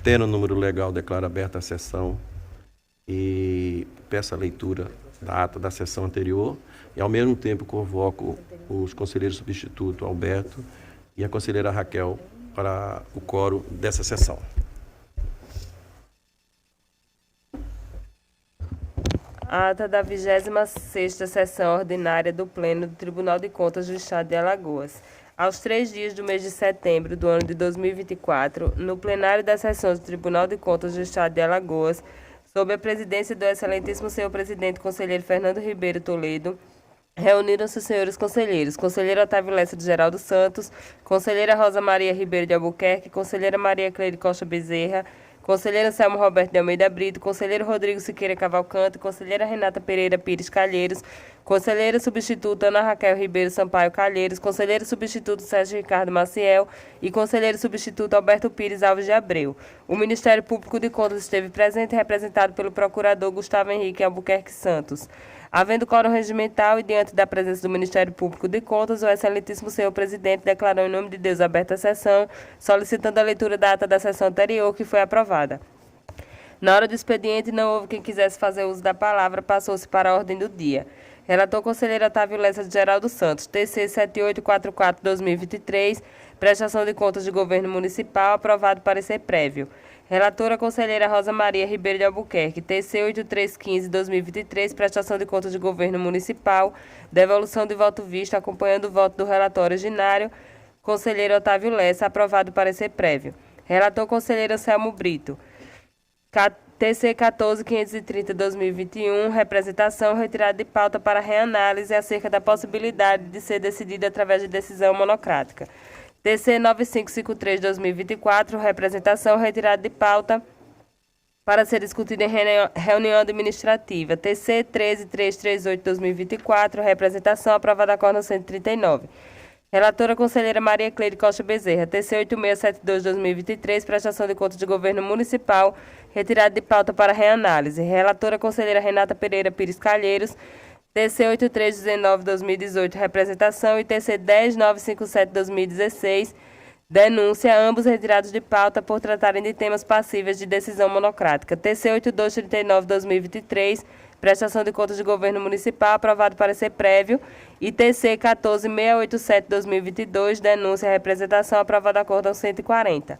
Tendo o número legal, declaro aberta a sessão e peço a leitura da ata da sessão anterior e, ao mesmo tempo, convoco os conselheiros substitutos Alberto e a conselheira Raquel para o quórum dessa sessão. Ata da 26ª Sessão Ordinária do Pleno do Tribunal de Contas do Estado de Alagoas. Aos 3 dias do mês de setembro do ano de 2024, no plenário das sessões do Tribunal de Contas do Estado de Alagoas, sob a presidência do excelentíssimo senhor presidente conselheiro Fernando Ribeiro Toledo, reuniram-se os senhores conselheiros: conselheiro Otávio Lessa de Geraldo Santos, conselheira Rosa Maria Ribeiro de Albuquerque, conselheira Maria Cleide Costa Bezerra, conselheiro Anselmo Roberto de Almeida Brito, conselheiro Rodrigo Siqueira Cavalcante, conselheira Renata Pereira Pires Calheiros, conselheira substituta Ana Raquel Ribeiro Sampaio Calheiros, conselheiro substituto Sérgio Ricardo Maciel e conselheiro substituto Alberto Pires Alves de Abreu. O Ministério Público de Contas esteve presente, representado pelo procurador Gustavo Henrique Albuquerque Santos. Havendo quórum regimental e diante da presença do Ministério Público de Contas, o excelentíssimo senhor presidente declarou em nome de Deus aberta a sessão, solicitando a leitura da ata da sessão anterior, que foi aprovada. Na hora do expediente, não houve quem quisesse fazer uso da palavra, passou-se para a ordem do dia. Relator conselheiro Otávio Lessa de Geraldo Santos, TC 7844-2023, prestação de contas de governo municipal, aprovado parecer prévio. Relatora conselheira Rosa Maria Ribeiro de Albuquerque, TC 8315-2023, prestação de contas de governo municipal, devolução de voto visto, acompanhando o voto do relator originário, conselheiro Otávio Lessa, aprovado parecer prévio. Relator conselheiro Anselmo Brito, TC 14530-2021, representação retirada de pauta para reanálise acerca da possibilidade de ser decidida através de decisão monocrática. TC 9553-2024, representação retirada de pauta para ser discutida em reunião administrativa. TC 13338-2024, representação aprovada a Acórdão 139. Relatora conselheira Maria Cleide Costa Bezerra, TC 8672-2023, prestação de contas de governo municipal, retirada de pauta para reanálise. Relatora conselheira Renata Pereira Pires Calheiros, TC 8319-2018, representação, e TC 10957-2016, denúncia, ambos retirados de pauta por tratarem de temas passíveis de decisão monocrática. TC 8239-2023, prestação de contas de governo municipal, aprovado parecer prévio, e TC 14687-2022, denúncia, representação, aprovado Acórdão 140.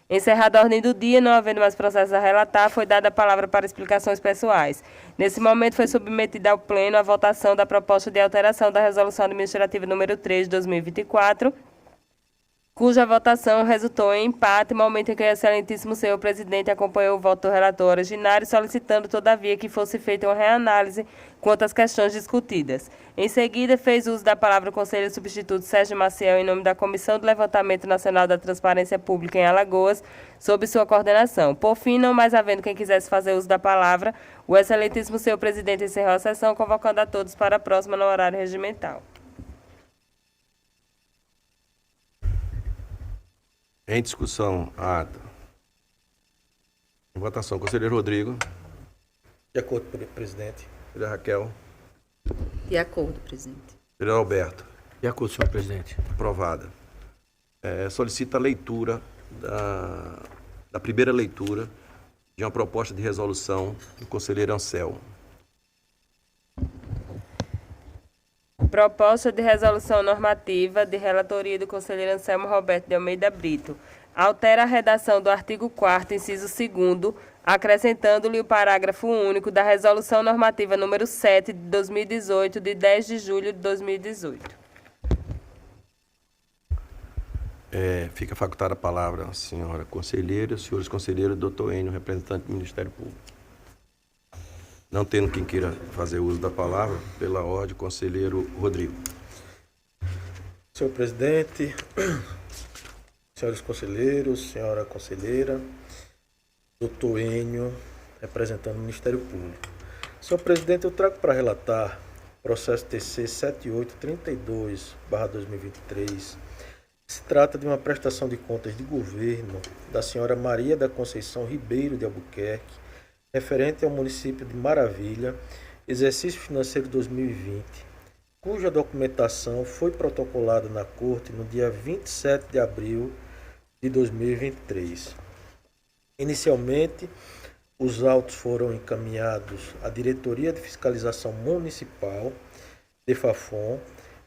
Encerrada a ordem do dia, não havendo mais processos a relatar, foi dada a palavra para explicações pessoais. Nesse momento, foi submetida ao Pleno a votação da proposta de alteração da Resolução Administrativa número 3 de 2024, cuja votação resultou em empate, momento em que o excelentíssimo senhor presidente acompanhou o voto do relator originário, solicitando, todavia, que fosse feita uma reanálise quanto às questões discutidas. Em seguida, fez uso da palavra o conselheiro substituto Sérgio Maciel, em nome da Comissão do Levantamento Nacional da Transparência Pública em Alagoas, sob sua coordenação. Por fim, não mais havendo quem quisesse fazer uso da palavra, o excelentíssimo senhor presidente encerrou a sessão, convocando a todos para a próxima no horário regimental. Em discussão, a ata. Em votação, conselheiro Rodrigo. De acordo, presidente. Conselheira Raquel. De acordo, presidente. Conselheiro Alberto. De acordo, senhor presidente. Aprovada. Solicita a leitura da primeira leitura de uma proposta de resolução do conselheiro Anselmo. Proposta de resolução normativa de relatoria do conselheiro Anselmo Roberto de Almeida Brito. Altera a redação do artigo 4º, inciso 2º, acrescentando-lhe o parágrafo único da resolução normativa número 7 de 2018, de 10 de julho de 2018. Fica facultada a palavra a senhora conselheira, senhores conselheiros, doutor Enio, representante do Ministério Público. Não tendo quem queira fazer uso da palavra, pela ordem, conselheiro Rodrigo. Senhor presidente, senhores conselheiros, senhora conselheira, doutor Enio, representando o Ministério Público. Senhor presidente, eu trago para relatar processo TC 7832/2023. Se trata de uma prestação de contas de governo da senhora Maria da Conceição Ribeiro de Albuquerque, referente ao município de Maravilha, exercício financeiro 2020, cuja documentação foi protocolada na Corte no dia 27 de abril de 2023. Inicialmente, os autos foram encaminhados à Diretoria de Fiscalização Municipal, DEFAFON,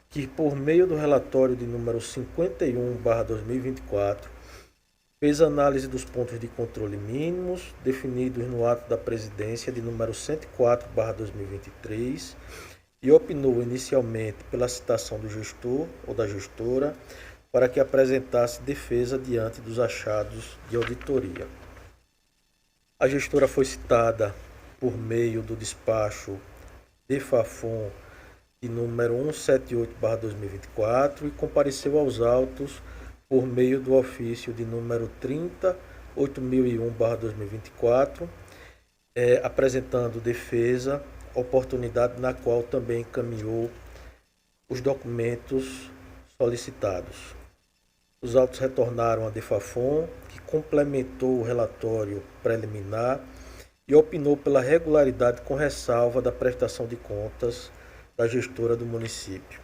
que, por meio do relatório de número 51/2024, fez análise dos pontos de controle mínimos definidos no ato da presidência de número 104/2023 e opinou inicialmente pela citação do gestor ou da gestora para que apresentasse defesa diante dos achados de auditoria. A gestora foi citada por meio do despacho DEFAFON de número 178/2024 e compareceu aos autos por meio do ofício de número 30.8001/2024, apresentando defesa, oportunidade na qual também encaminhou os documentos solicitados. Os autos retornaram à DEFAFON, que complementou o relatório preliminar e opinou pela regularidade com ressalva da prestação de contas da gestora do município.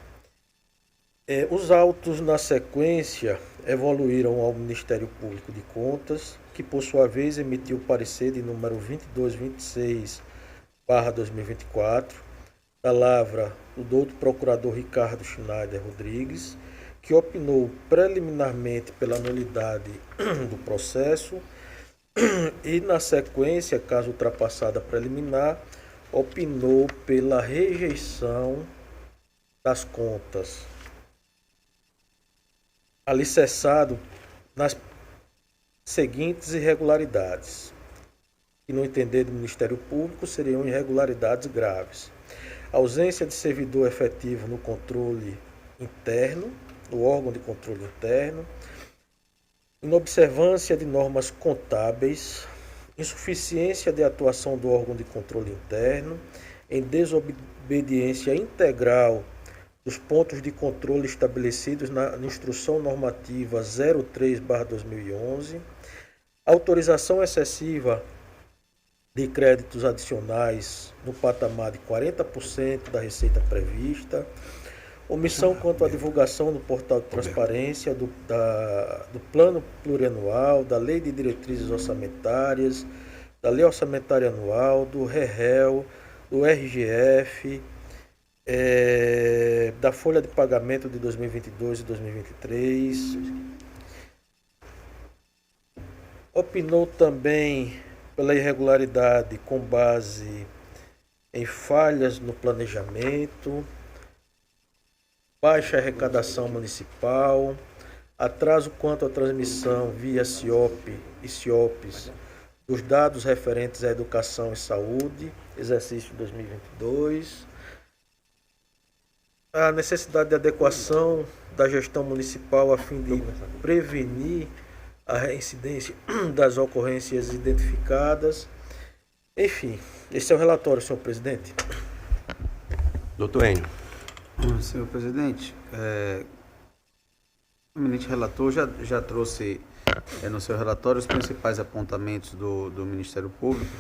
Os autos, na sequência, evoluíram ao Ministério Público de Contas, que, por sua vez, emitiu o parecer de número 2226/2024, da lavra do doutor procurador Ricardo Schneider Rodrigues, que opinou preliminarmente pela nulidade do processo e, na sequência, caso ultrapassada a preliminar, opinou pela rejeição das contas, alicerçado nas seguintes irregularidades, que, no entender do Ministério Público, seriam irregularidades graves: ausência de servidor efetivo no controle interno, no órgão de controle interno, inobservância de normas contábeis, insuficiência de atuação do órgão de controle interno, em desobediência integral dos pontos de controle estabelecidos na Instrução Normativa 03/2011, autorização excessiva de créditos adicionais no patamar de 40% da receita prevista, omissão quanto à divulgação no portal de transparência do Plano Plurianual, da Lei de Diretrizes Orçamentárias, da Lei Orçamentária Anual, do REREL, do RGF, da Folha de Pagamento de 2022 e 2023. Opinou também pela irregularidade com base em falhas no planejamento, baixa arrecadação municipal, atraso quanto à transmissão via CIOP e CIOPs dos dados referentes à educação e saúde, exercício 2022, a necessidade de adequação da gestão municipal a fim de prevenir a reincidência das ocorrências identificadas. Enfim, esse é o relatório, senhor presidente. Doutor Enio. Senhor presidente, o eminente relator já trouxe no seu relatório os principais apontamentos do Ministério Público.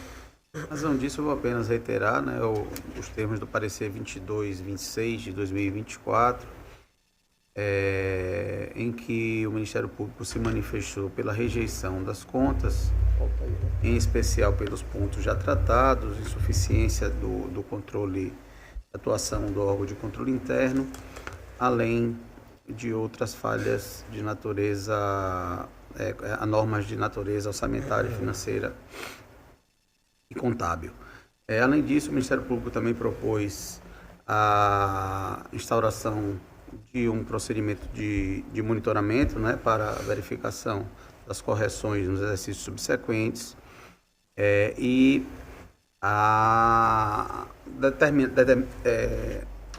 A razão disso, eu vou apenas reiterar os termos do parecer 2226 de 2024, em que o Ministério Público se manifestou pela rejeição das contas, em especial pelos pontos já tratados, insuficiência do controle, atuação do órgão de controle interno, além de outras falhas de natureza, a normas de natureza orçamentária, financeira e contábil. Além disso, o Ministério Público também propôs a instauração de um procedimento de monitoramento, para a verificação das correções nos exercícios subsequentes,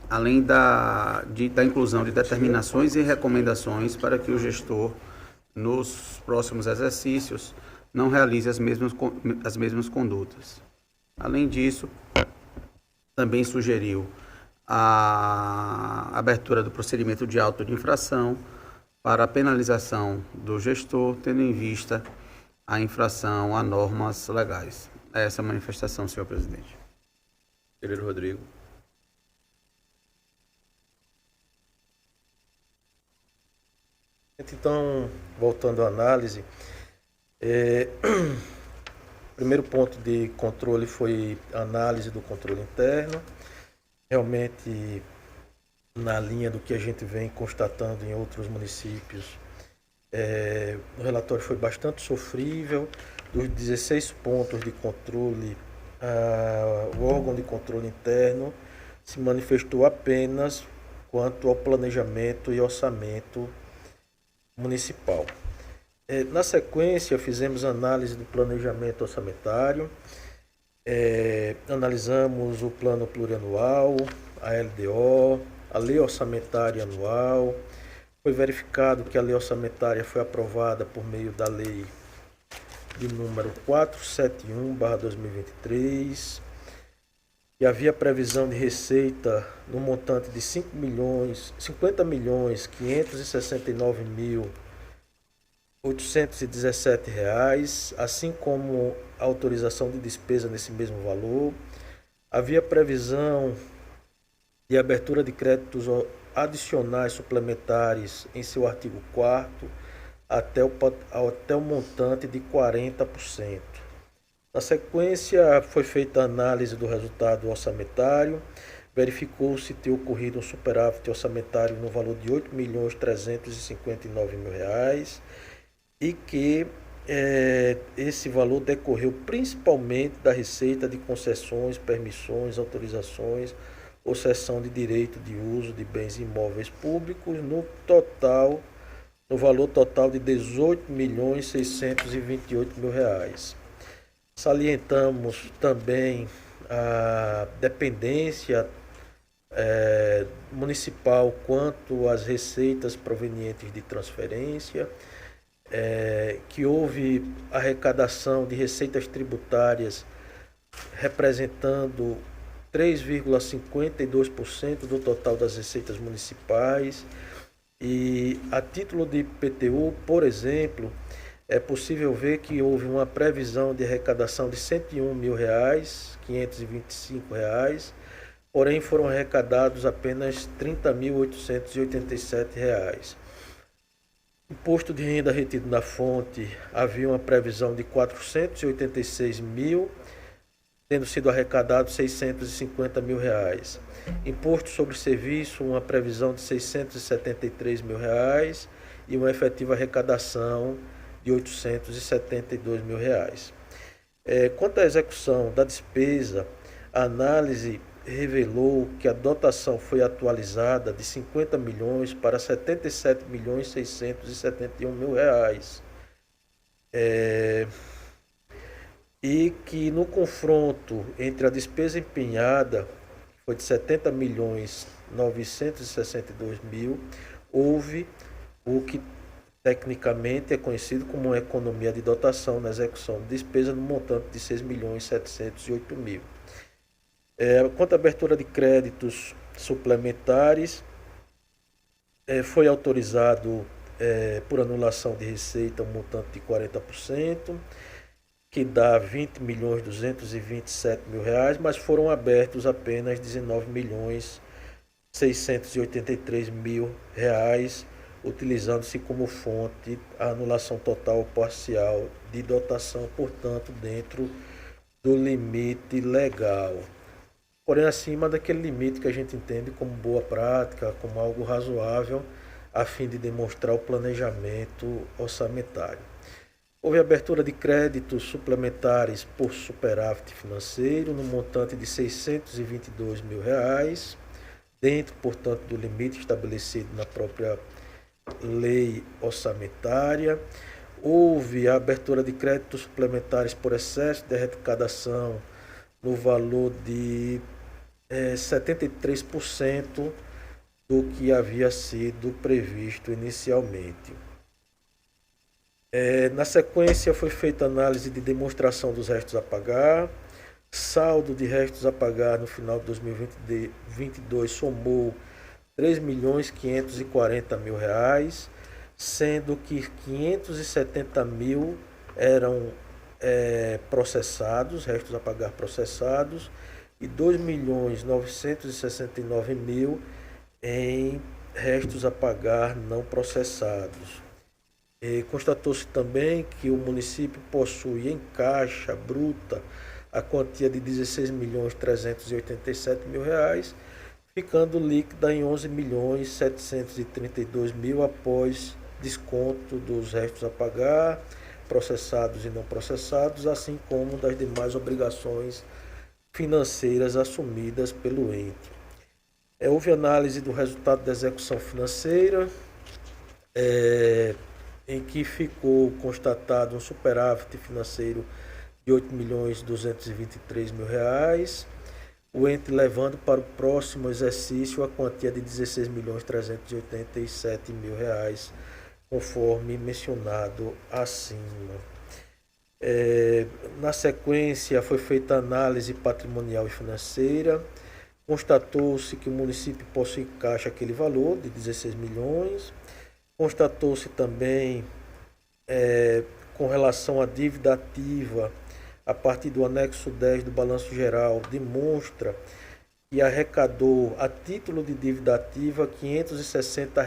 além da inclusão de determinações e recomendações para que o gestor, nos próximos exercícios, não realize as mesmas condutas. Além disso, também sugeriu a abertura do procedimento de auto de infração para a penalização do gestor, tendo em vista a infração a normas legais. Essa é a manifestação, senhor presidente. Conselheiro Rodrigo. Então, voltando à análise, primeiro ponto de controle foi a análise do controle interno. Realmente, na linha do que a gente vem constatando em outros municípios, o relatório foi bastante sofrível. Dos 16 pontos de controle, o órgão de controle interno se manifestou apenas quanto ao planejamento e orçamento municipal. Na sequência, fizemos análise do planejamento orçamentário, analisamos o plano plurianual, a LDO, a lei orçamentária anual. Foi verificado que a lei orçamentária foi aprovada por meio da lei de número 471/2023, e havia previsão de receita no montante de 50.050.569.817 reais, assim como a autorização de despesa nesse mesmo valor. Havia previsão de abertura de créditos adicionais suplementares em seu artigo 4º até o montante de 40%. Na sequência, foi feita a análise do resultado orçamentário, verificou-se ter ocorrido um superávit orçamentário no valor de R$ 8.359.000 reais, e que esse valor decorreu principalmente da receita de concessões, permissões, autorizações ou cessão de direito de uso de bens imóveis públicos no valor total de R$ 18.628.000 reais. Salientamos também a dependência municipal quanto às receitas provenientes de transferência, que houve arrecadação de receitas tributárias representando 3,52% do total das receitas municipais. E a título de IPTU, por exemplo, é possível ver que houve uma previsão de arrecadação de R$ 101.525, porém foram arrecadados apenas R$ 30.887. Imposto de renda retido na fonte, havia uma previsão de 486 mil, tendo sido arrecadados R$ 650 mil. Imposto sobre serviço, uma previsão de R$ 673 mil e uma efetiva arrecadação de R$ 872 mil. Quanto à execução da despesa, a análise revelou que a dotação foi atualizada de 50 milhões para 77.671.000 reais. E que no confronto entre a despesa empenhada, que foi de 70.962.000, houve o que tecnicamente é conhecido como uma economia de dotação na execução de despesa no montante de 6.708.000. Quanto à abertura de créditos suplementares, foi autorizado por anulação de receita um montante de 40%, que dá R$ 20.227.000, mas foram abertos apenas R$ 19.683.000, utilizando-se como fonte a anulação total ou parcial de dotação, portanto, dentro do limite legal, porém acima daquele limite que a gente entende como boa prática, como algo razoável, a fim de demonstrar o planejamento orçamentário. Houve abertura de créditos suplementares por superávit financeiro no montante de R$ 622.000, dentro, portanto, do limite estabelecido na própria lei orçamentária. Houve a abertura de créditos suplementares por excesso de arrecadação no valor de 73% do que havia sido previsto inicialmente. Na sequência, foi feita análise de demonstração dos restos a pagar. Saldo de restos a pagar no final de 2022 somou R$ 3.540.000, sendo que 570.000 eram processados, restos a pagar processados, e 2.969.000 em restos a pagar não processados. Constatou-se também que o município possui em caixa bruta a quantia de R$ 16.387.000, ficando líquida em R$ 11.732.000 após desconto dos restos a pagar, processados e não processados, assim como das demais obrigações financeiras assumidas pelo ente. Houve análise do resultado da execução financeira, em que ficou constatado um superávit financeiro de R$ 8.223.000, o ente levando para o próximo exercício a quantia de R$ 16.387.000, conforme mencionado acima. Na sequência, foi feita a análise patrimonial e financeira. Constatou-se que o município possui em caixa aquele valor de 16 milhões. Constatou-se também, com relação à dívida ativa, a partir do anexo 10 do balanço geral, demonstra que arrecadou, a título de dívida ativa, R$ 560,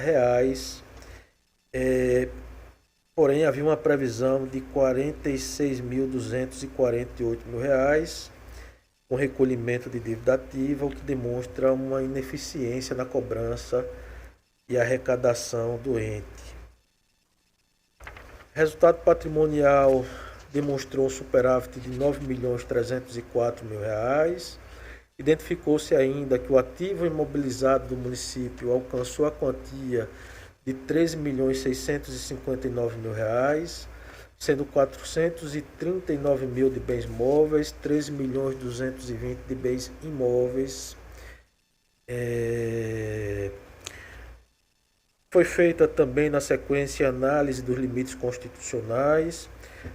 porém havia uma previsão de R$ 46.248.000 com recolhimento de dívida ativa, o que demonstra uma ineficiência na cobrança e arrecadação do ente. Resultado patrimonial demonstrou um superávit de R$ 9.304.000. Identificou-se ainda que o ativo imobilizado do município alcançou a quantia de R$ 13.659.000, sendo 439.000 de bens móveis, 13.220 de bens imóveis. Foi feita também na sequência análise dos limites constitucionais.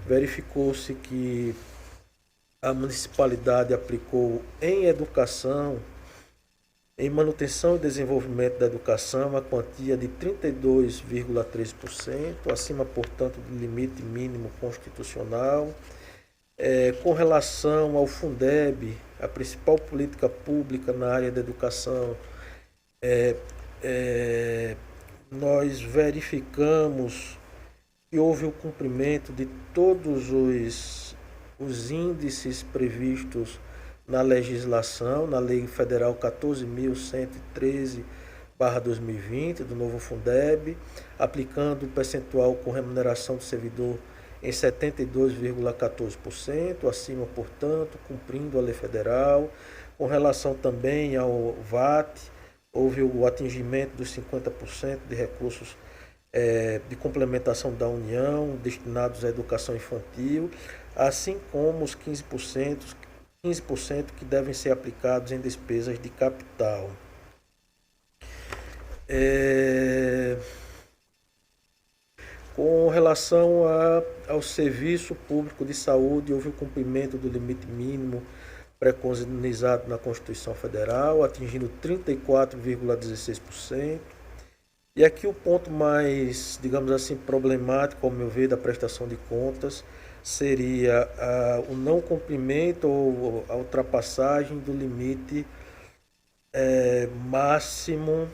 Verificou-se que a municipalidade aplicou em educação, em manutenção e desenvolvimento da educação, a quantia de 32,3%, acima, portanto, do limite mínimo constitucional. Com relação ao Fundeb, a principal política pública na área da educação, nós verificamos que houve o cumprimento de todos os índices previstos na legislação, na Lei Federal 14.113/2020, do novo Fundeb, aplicando o percentual com remuneração do servidor em 72,14%, acima, portanto, cumprindo a lei federal. Com relação também ao VAT, houve o atingimento dos 50% de recursos de complementação da União destinados à educação infantil, assim como os 15% que devem ser aplicados em despesas de capital. Com relação ao serviço público de saúde, houve o cumprimento do limite mínimo preconizado na Constituição Federal, atingindo 34,16%. E aqui o ponto mais, digamos assim, problemático, ao meu ver, da prestação de contas, seria o não cumprimento ou a ultrapassagem do limite máximo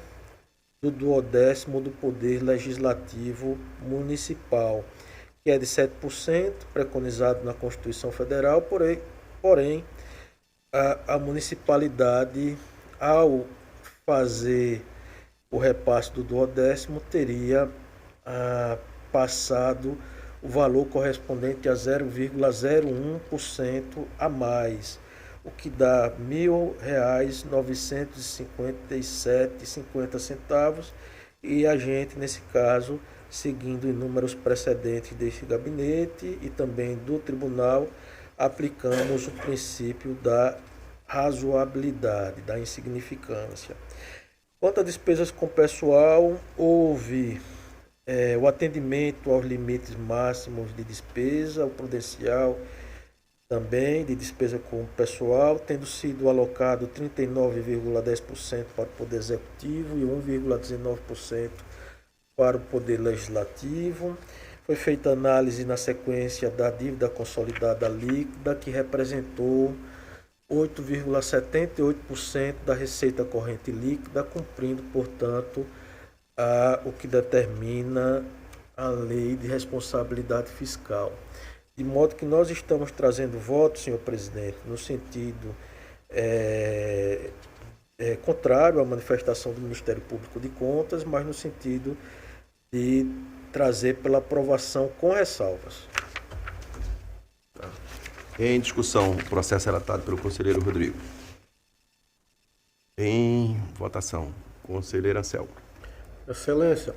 do 12º do Poder Legislativo Municipal, que é de 7%, preconizado na Constituição Federal, porém a municipalidade, ao fazer o repasse do 12º, teria passado o valor correspondente a 0,01% a mais, o que dá R$ 1.957,50, e a gente, nesse caso, seguindo inúmeros precedentes deste gabinete e também do tribunal, aplicamos o princípio da razoabilidade, da insignificância. Quanto a despesas com pessoal, houve o atendimento aos limites máximos de despesa, o prudencial também de despesa com pessoal, tendo sido alocado 39,10% para o Poder Executivo e 1,19% para o Poder Legislativo. Foi feita análise na sequência da dívida consolidada líquida, que representou 8,78% da receita corrente líquida, cumprindo, portanto, o que determina a lei de responsabilidade fiscal. De modo que nós estamos trazendo voto, senhor presidente, no sentido contrário à manifestação do Ministério Público de Contas, mas no sentido de trazer pela aprovação com ressalvas. Em discussão, o processo relatado pelo conselheiro Rodrigo. Em votação, conselheiro Anselmo. Excelência,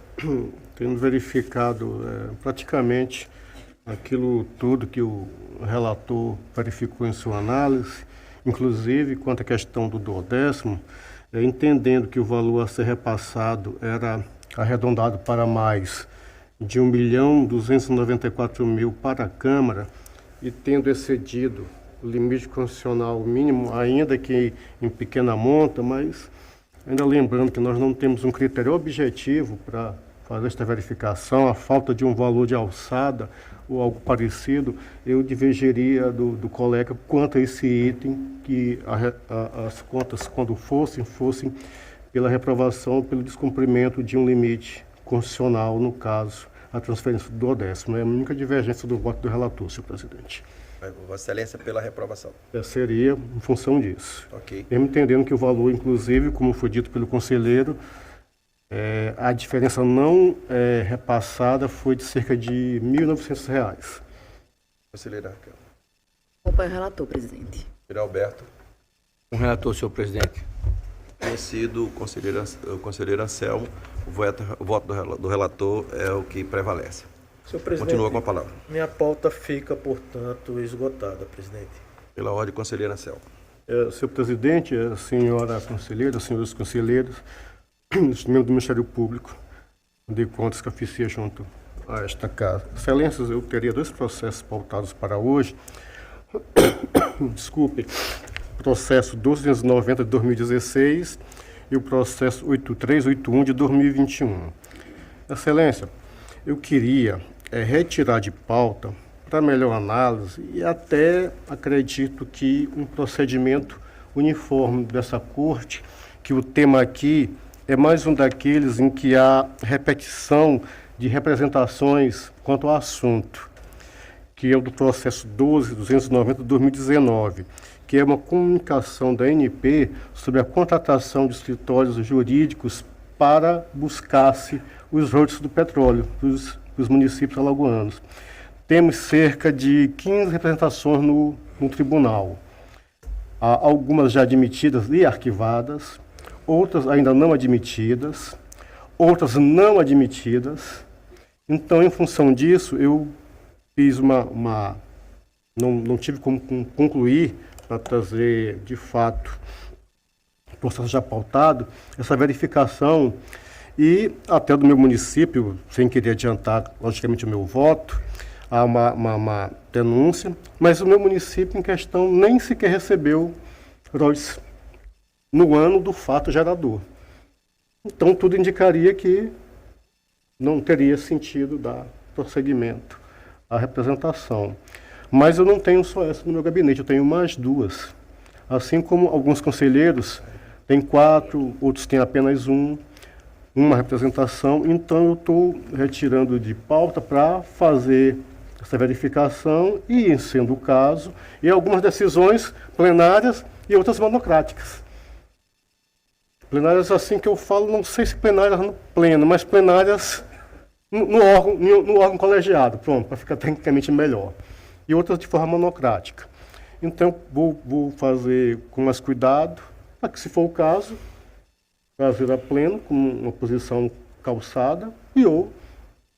tendo verificado praticamente aquilo tudo que o relator verificou em sua análise, inclusive quanto à questão do duodécimo, entendendo que o valor a ser repassado era arredondado para mais de 1.294.000 para a Câmara e tendo excedido o limite constitucional mínimo, ainda que em pequena monta, mas ainda lembrando que nós não temos um critério objetivo para fazer esta verificação, a falta de um valor de alçada ou algo parecido, eu divergiria do colega quanto a esse item, que as contas, quando fossem pela reprovação, pelo descumprimento de um limite constitucional, no caso, a transferência do duodécimo. É a única divergência do voto do relator, senhor presidente. Vossa Excelência, pela reprovação. Seria em função disso. Ok. Mesmo entendendo que o valor, inclusive, como foi dito pelo conselheiro, a diferença não repassada foi de cerca de R$ 1.900. Conselheira Raquel. Acompanho o relator, presidente. Conselheiro Alberto. Com o relator, senhor presidente. Conhecido o conselheiro Anselmo, o voto do relator é o que prevalece. Senhor presidente, Continua com a palavra. Minha pauta fica, portanto, esgotada, presidente. Pela ordem, conselheiro Anselmo. Senhor presidente, senhora conselheira, senhores conselheiros, membro do Ministério Público de Contas que oficia junto a esta casa. Excelências, eu teria 2 processos pautados para hoje. Desculpe, processo 1290 de 2016 e o processo 8381 de 2021. Excelência, eu queria retirar de pauta para melhor análise e até acredito que um procedimento uniforme dessa corte, que o tema aqui é mais um daqueles em que há repetição de representações quanto ao assunto, que é o do processo 12.290 de 2019, que é uma comunicação da ANP sobre a contratação de escritórios jurídicos para buscar-se os royalties do petróleo dos municípios alagoanos. Temos cerca de 15 representações no tribunal, há algumas já admitidas e arquivadas, outras ainda não admitidas, outras não admitidas. Então, em função disso, eu fiz não tive como concluir para trazer, de fato, o processo já pautado, essa verificação e até do meu município, sem querer adiantar, logicamente, o meu voto, há uma denúncia, mas o meu município em questão nem sequer recebeu royalties no ano do fato gerador. Então, tudo indicaria que não teria sentido dar prosseguimento à representação. Mas eu não tenho só essa no meu gabinete, eu tenho mais 2. Assim como alguns conselheiros têm 4, outros têm apenas uma representação. Então, eu estou retirando de pauta para fazer essa verificação e, sendo o caso, e algumas decisões plenárias e outras monocráticas. Plenárias assim que eu falo, não sei se plenárias no pleno, mas plenárias no órgão colegiado, pronto, para ficar tecnicamente melhor. E outras de forma monocrática. Então, vou fazer com mais cuidado, para que, se for o caso, fazer a pleno, com uma posição calçada, ou,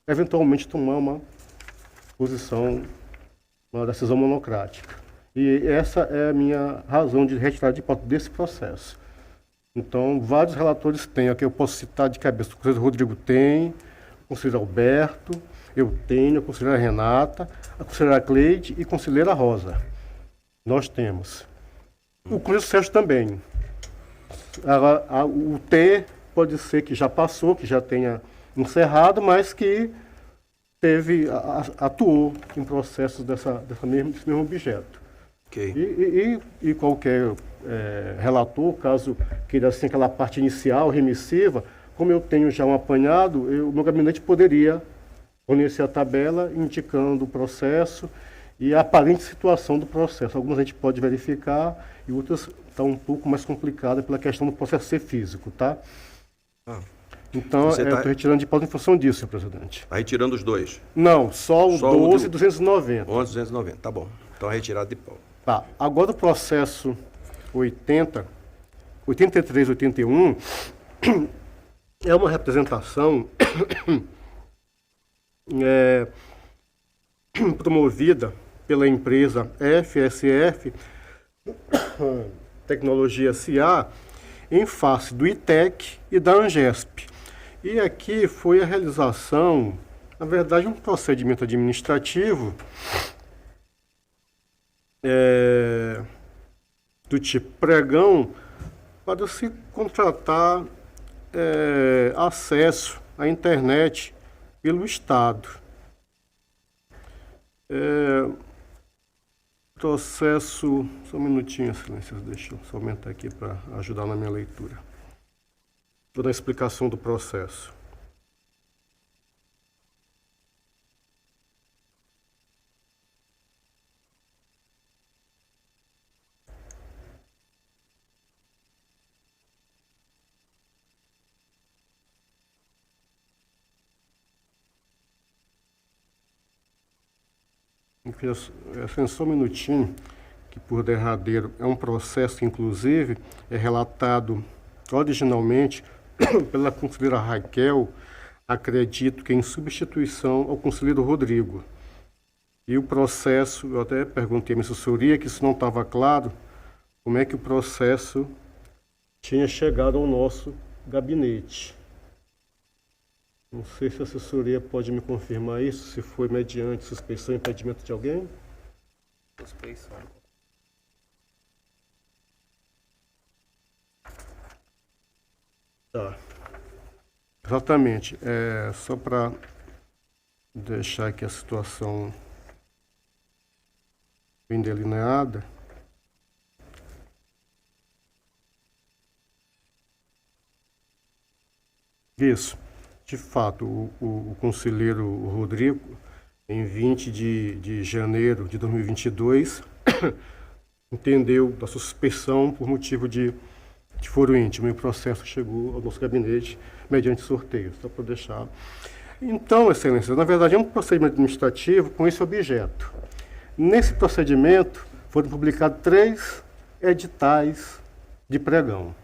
eventualmente, tomar uma decisão monocrática. E essa é a minha razão de retirar de pauta desse processo. Então, vários relatores têm, aqui eu posso citar de cabeça, o conselheiro Rodrigo tem, o conselheiro Alberto, eu tenho, a conselheira Renata, a conselheira Cleide e a conselheira Rosa. Nós temos. O conselheiro Sérgio também. O T pode ser que já passou, que já tenha encerrado, mas que atuou em processos desse mesmo objeto. Okay. E qualquer relator, caso queira assim aquela parte inicial, remissiva, como eu tenho já um apanhado, o meu gabinete poderia fornecer a tabela indicando o processo e a aparente situação do processo. Algumas a gente pode verificar e outras estão um pouco mais complicadas pela questão do processo ser físico, tá? Então, Você estou retirando de pauta em função disso, senhor presidente. Está retirando os dois. Não, só o Só o 12.290. 11.290, tá bom. Então, retirado de pauta. Tá. Agora o processo 83, 81 é uma representação promovida pela empresa FSF Tecnologia SA em face do ITEC e da ANGESP. E aqui foi a realização, na verdade, um procedimento administrativo do tipo pregão para se contratar acesso à internet pelo Estado. Processo... Só um minutinho, excelência, deixa eu só aumentar aqui para ajudar na minha leitura. Vou dar a explicação do processo. Só um minutinho, que por derradeiro é um processo que, inclusive, é relatado originalmente pela conselheira Raquel, acredito que em substituição ao conselheiro Rodrigo. E o processo, eu até perguntei à minha assessoria que isso não estava claro, como é que o processo tinha chegado ao nosso gabinete. Não sei se a assessoria pode me confirmar isso, se foi mediante suspeição e impedimento de alguém. Suspeição. Tá. Exatamente. Só para deixar aqui a situação bem delineada. Isso. De fato, o conselheiro Rodrigo, em 20 de janeiro de 2022, entendeu da suspeição por motivo de foro íntimo, e o processo chegou ao nosso gabinete mediante sorteio, só para deixar. Então, excelência, na verdade é um procedimento administrativo com esse objeto. Nesse procedimento foram publicados 3 editais de pregão.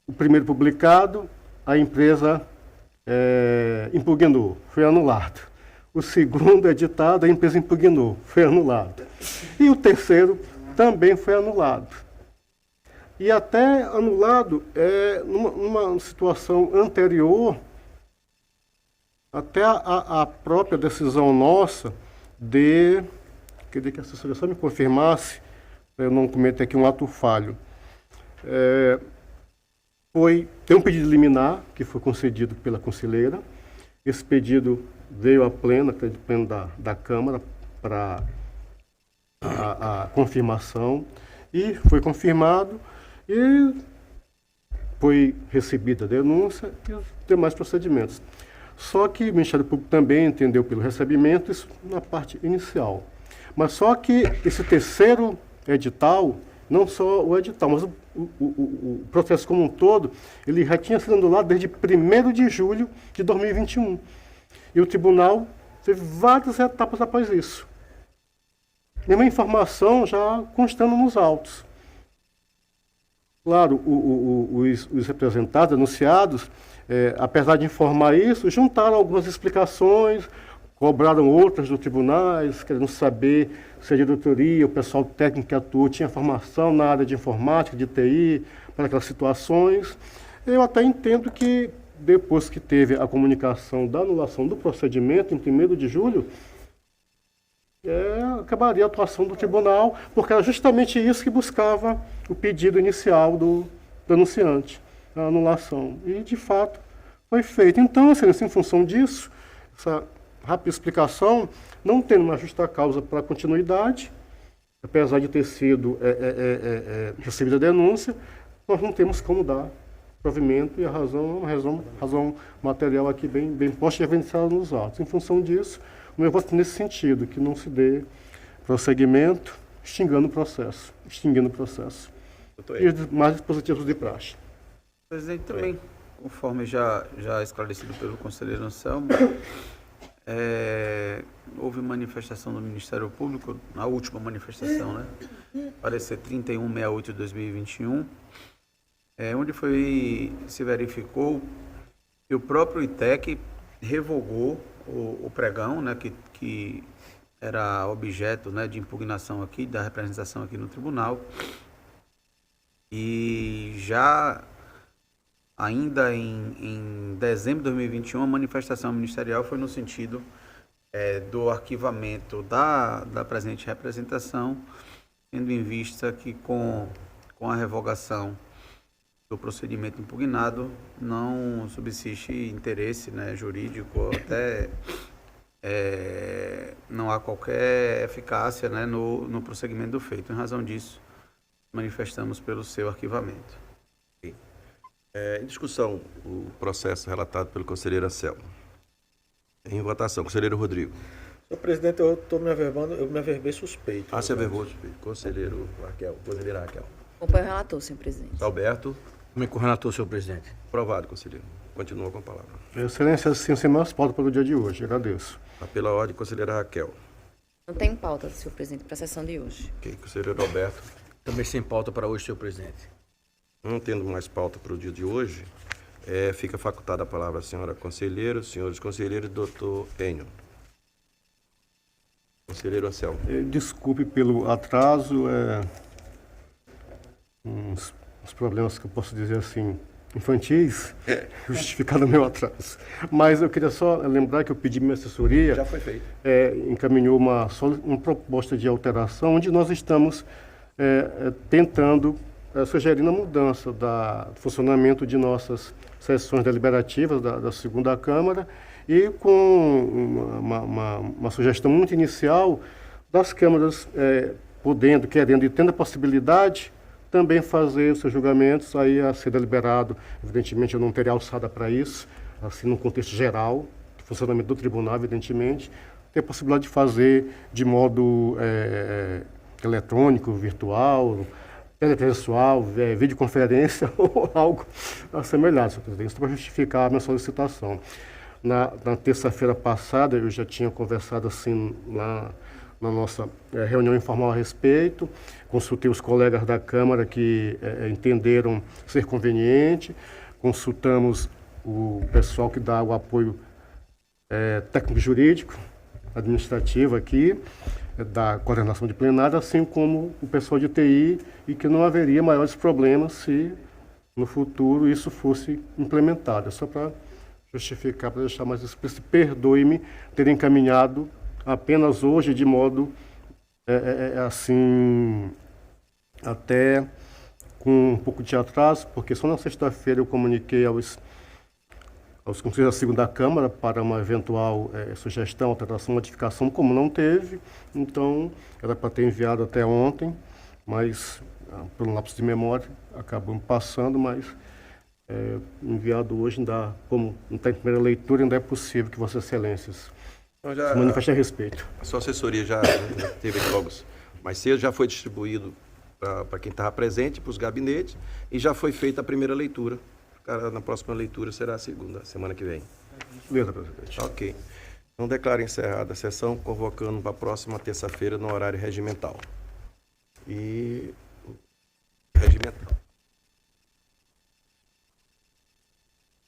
O primeiro publicado, a empresa impugnou, foi anulado. O segundo editado, a empresa impugnou, foi anulado. E o terceiro também foi anulado. E até anulado numa situação anterior, até a própria decisão nossa queria que a assessoria só me confirmasse, para eu não cometer aqui um ato falho. Tem um pedido liminar que foi concedido pela conselheira. Esse pedido veio à plena da Câmara para a confirmação e foi confirmado e foi recebida a denúncia e os demais procedimentos. Só que o Ministério Público também entendeu pelo recebimento isso na parte inicial. Mas só que esse terceiro edital, não só o edital, mas o processo como um todo, ele já tinha sido anulado desde 1º de julho de 2021. E o tribunal teve várias etapas após isso. Mesma informação já constando nos autos. Claro, os representados, anunciados, apesar de informar isso, juntaram algumas explicações, cobraram outras dos tribunais, querendo saber se a diretoria, o pessoal técnico que atuou, tinha formação na área de informática, de TI, para aquelas situações. Eu até entendo que, depois que teve a comunicação da anulação do procedimento, em 1º de julho, acabaria a atuação do tribunal, porque era justamente isso que buscava o pedido inicial do anunciante, a anulação. E, de fato, foi feito. Então, em função disso, essa rápida explicação, não tendo uma justa causa para continuidade, apesar de ter sido recebida a denúncia, nós não temos como dar provimento e a razão é uma razão material aqui bem posta e evidenciada nos autos. Em função disso, o meu voto nesse sentido, que não se dê prosseguimento, extinguindo o processo. E os mais dispositivos de praxe. Presidente, também, conforme já esclarecido pelo conselheiro Anselmo, houve manifestação do Ministério Público, a última manifestação, né? Parecer 3168 de 2021, onde se verificou que o próprio ITEC revogou o pregão, né, que era objeto, né, de impugnação aqui, da representação aqui no tribunal. E já ainda em dezembro de 2021, a manifestação ministerial foi no sentido do arquivamento da presente representação, tendo em vista que com a revogação do procedimento impugnado não subsiste interesse, né, jurídico, até não há qualquer eficácia, né, no prosseguimento do feito. Em razão disso, manifestamos pelo seu arquivamento. Em discussão, o processo relatado pelo conselheiro Anselmo. Em votação, conselheiro Rodrigo. Senhor presidente, eu estou me averbando, eu me averbei suspeito. Você averbou suspeito. Conselheira Raquel. Acompanho o relator, senhor presidente. Alberto. Também com o relator, senhor presidente. Aprovado, conselheiro. Continua com a palavra. Excelência, assim, sem mais pauta para o dia de hoje. Agradeço. Pela ordem, conselheira Raquel. Não tem pauta, senhor presidente, para a sessão de hoje. Ok, conselheiro Alberto. Também sem pauta para hoje, senhor presidente. Não tendo mais pauta para o dia de hoje, fica facultada a palavra à senhora conselheira, senhores conselheiros, doutor Enio. Conselheiro Anselmo. Desculpe pelo atraso, uns problemas que eu posso dizer assim, infantis, justificado o meu atraso. Mas eu queria só lembrar que eu pedi minha assessoria. Já foi feito. Encaminhou uma proposta de alteração, onde nós estamos tentando sugerindo a mudança do funcionamento de nossas sessões deliberativas da segunda Câmara e com uma sugestão muito inicial das câmaras querendo e tendo a possibilidade também fazer os seus julgamentos aí a ser deliberado. Evidentemente, eu não teria alçada para isso, assim, no contexto geral, do funcionamento do tribunal, evidentemente, ter a possibilidade de fazer de modo eletrônico, virtual, telepessoal, videoconferência ou algo assemelhado, senhor presidente. Isso para justificar a minha solicitação. Na terça-feira passada, eu já tinha conversado assim na nossa reunião informal a respeito, consultei os colegas da Câmara que entenderam ser conveniente, consultamos o pessoal que dá o apoio técnico-jurídico, administrativo aqui, da coordenação de plenário, assim como o pessoal de TI, e que não haveria maiores problemas se no futuro isso fosse implementado. É só para justificar, para deixar mais explícito. Perdoe-me ter encaminhado apenas hoje de modo assim, até com um pouco de atraso, porque só na sexta-feira eu comuniquei aos conselheiros da segunda Câmara para uma eventual sugestão, alteração, modificação, como não teve, então era para ter enviado até ontem, mas por um lapso de memória acabamos passando, mas enviado hoje, ainda, como não está em primeira leitura, ainda é possível que Vossas Excelências se manifestem a respeito. A sua assessoria já teve jogos mais cedo, já foi distribuído para quem estava presente, para os gabinetes, e já foi feita a primeira leitura. Na próxima leitura será a segunda, semana que vem. Beleza, presidente. Ok. Então, declaro encerrada a sessão, convocando para a próxima terça-feira no horário regimental. E